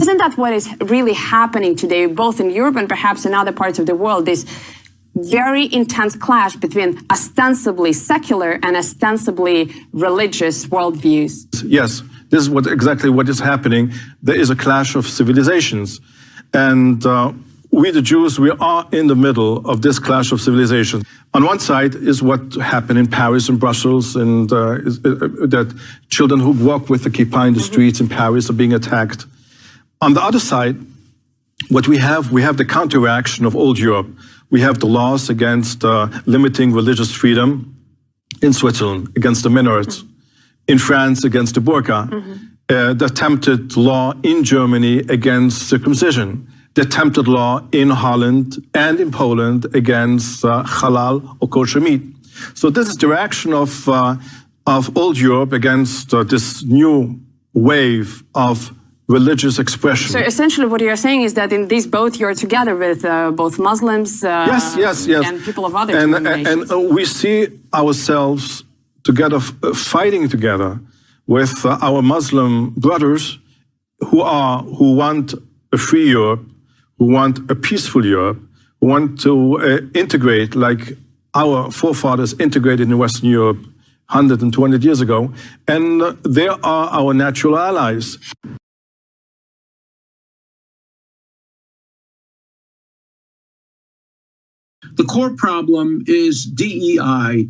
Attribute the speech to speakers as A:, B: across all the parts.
A: Isn't that what is really happening today, both in Europe and perhaps in other parts of the world, this very intense clash between ostensibly secular and ostensibly religious worldviews?
B: Yes, this is exactly what is happening. There is a clash of civilizations. And we, the Jews, we are in the middle of this clash of civilizations. On one side is what happened in Paris and Brussels, and that children who walk with the kippah in the streets in Paris are being attacked. On the other side, what we have the counter-reaction of old Europe. We have the laws against limiting religious freedom in Switzerland, against the minarets, in France, against the burqa, the attempted law in Germany against circumcision, the attempted law in Holland and in Poland against halal or kosher meat. So this is the reaction of old Europe against this new wave of religious expression.
A: So essentially what you're saying is that in these both you're together with both Muslims
B: yes.
A: and people of other denominations.
B: And we see ourselves together, fighting together with our Muslim brothers who want a free Europe, who want a peaceful Europe, who want to integrate like our forefathers integrated in Western Europe 120 years ago. And they are our natural allies.
C: The core problem is DEI,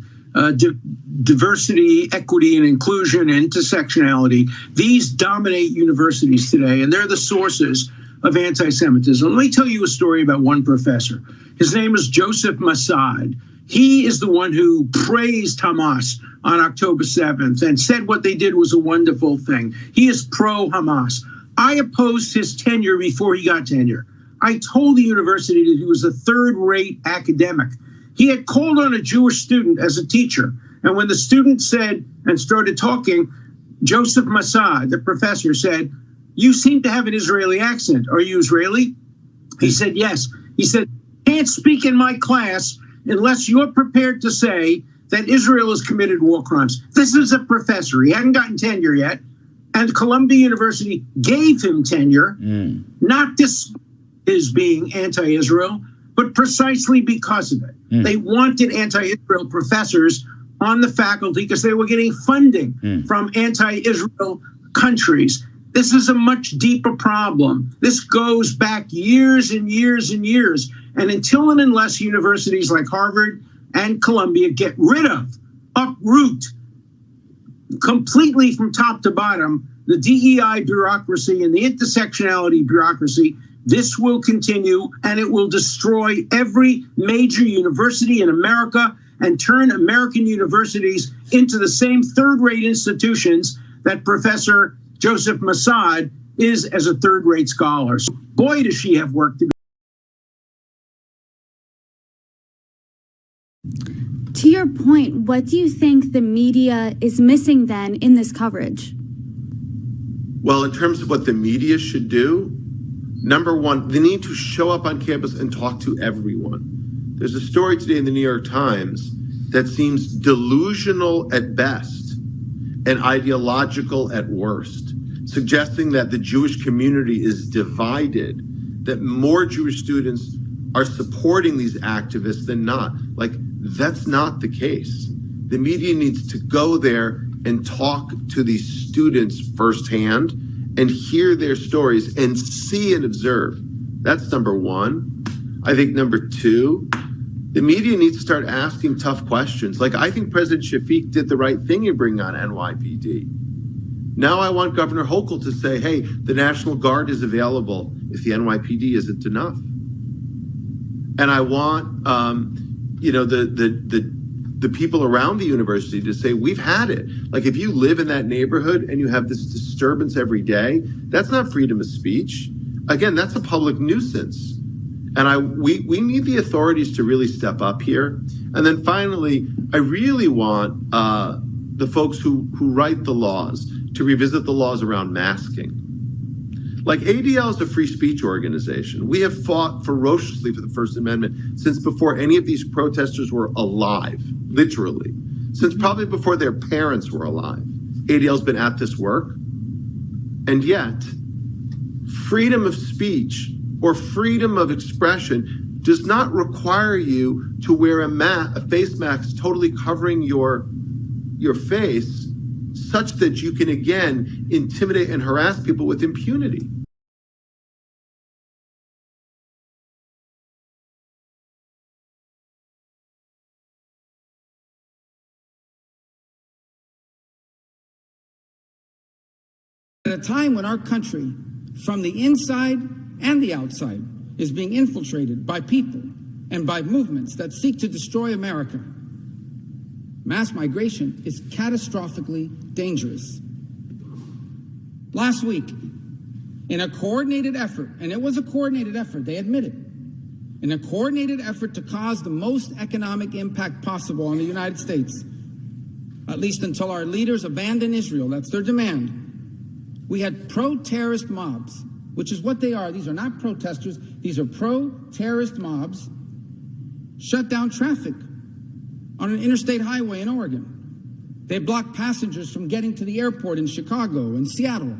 C: diversity, equity, and inclusion, and intersectionality. These dominate universities today, and they're the sources of anti-Semitism. Let me tell you a story about one professor. His name is Joseph Massad. He is the one who praised Hamas on October 7th and said what they did was a wonderful thing. He is pro-Hamas. I opposed his tenure before he got tenure. I told the university that he was a third-rate academic. He had called on a Jewish student as a teacher. And when the student said and started talking, Joseph Massad, the professor, said, "You seem to have an Israeli accent. Are you Israeli?" He said, "Yes." He said, "Can't speak in my class unless you're prepared to say that Israel has committed war crimes." This is a professor. He hadn't gotten tenure yet. And Columbia University gave him tenure, not despite his being anti-Israel, but precisely because of it. They wanted anti-Israel professors on the faculty because they were getting funding from anti-Israel countries. This is a much deeper problem. This goes back years and years and years. And until and unless universities like Harvard and Columbia get rid of, uproot, completely from top to bottom, the DEI bureaucracy and the intersectionality bureaucracy, this will continue, and it will destroy every major university in America and turn American universities into the same third-rate institutions that Professor Joseph Massad is as a third-rate scholar. So boy, does she have work to do.
D: To your point, what do you think the media is missing then in this coverage?
E: Well, in terms of what the media should do, number one, they need to show up on campus and talk to everyone. There's a story today in the New York Times that seems delusional at best and ideological at worst, suggesting that the Jewish community is divided, that more Jewish students are supporting these activists than not. Like, that's not the case. The media needs to go there and talk to these students firsthand and hear their stories and see and observe. That's number one. I think number two, the media needs to start asking tough questions. Like, I think President Shafiq did the right thing in bringing on NYPD. Now I want Governor Hochul to say, hey, the National Guard is available if the NYPD isn't enough. And I want, the people around the university to say, we've had it. Like, if you live in that neighborhood and you have this disturbance every day, that's not freedom of speech. Again, that's a public nuisance. And we need the authorities to really step up here. And then finally, I really want the folks who write the laws to revisit the laws around masking. Like, ADL is a free speech organization. We have fought ferociously for the First Amendment since before any of these protesters were alive, literally, since probably before their parents were alive. ADL's been at this work. And yet, freedom of speech or freedom of expression does not require you to wear a face mask totally covering your face, such that you can again intimidate and harass people with impunity.
F: At a time when our country, from the inside and the outside, is being infiltrated by people and by movements that seek to destroy America, mass migration is catastrophically dangerous. Last week, in a coordinated effort, and it was a coordinated effort, they admitted, in a coordinated effort to cause the most economic impact possible on the United States, at least until our leaders abandon Israel, that's their demand, we had pro-terrorist mobs, which is what they are. These are not protesters. These are pro-terrorist mobs, shut down traffic on an interstate highway in Oregon. They blocked passengers from getting to the airport in Chicago and Seattle.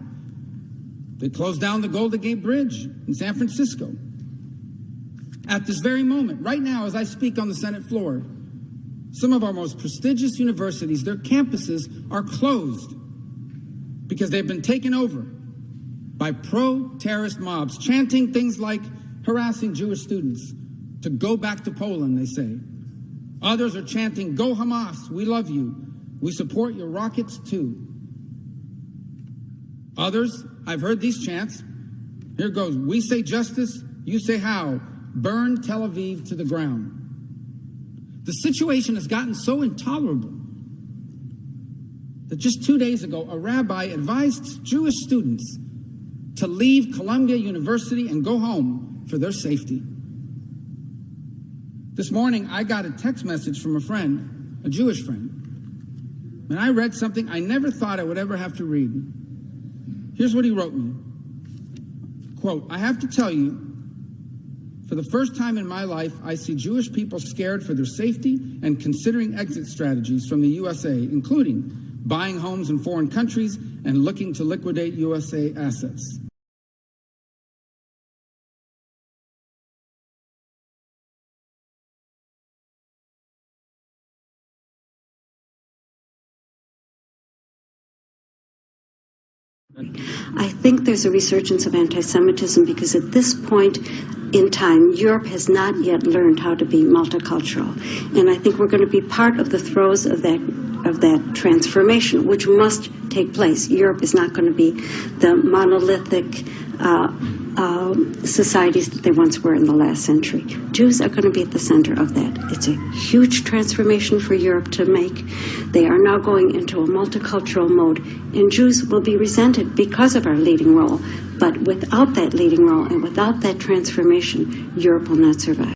F: They closed down the Golden Gate Bridge in San Francisco. At this very moment, right now, as I speak on the Senate floor, some of our most prestigious universities, their campuses are closed because they've been taken over by pro-terrorist mobs, chanting things like harassing Jewish students to go back to Poland, they say. Others are chanting, "Go Hamas, we love you. We support your rockets too." Others, I've heard these chants. Here goes, "We say justice, you say how. Burn Tel Aviv to the ground." The situation has gotten so intolerable that just 2 days ago, a rabbi advised Jewish students to leave Columbia University and go home for their safety. This morning, I got a text message from a friend, a Jewish friend, and I read something I never thought I would ever have to read. Here's what he wrote me. Quote, "I have to tell you, for the first time in my life, I see Jewish people scared for their safety and considering exit strategies from the USA, including buying homes in foreign countries and looking to liquidate USA assets."
G: I think there's a resurgence of anti-Semitism because at this point in time, Europe has not yet learned how to be multicultural. And I think we're going to be part of the throes of that transformation, which must take place. Europe is not going to be the monolithic societies that they once were in the last century. Jews are going to be at the center of that. It's a huge transformation for Europe to make. They are now going into a multicultural mode, and Jews will be resented because of our leading role. But without that leading role and without that transformation, Europe will not survive.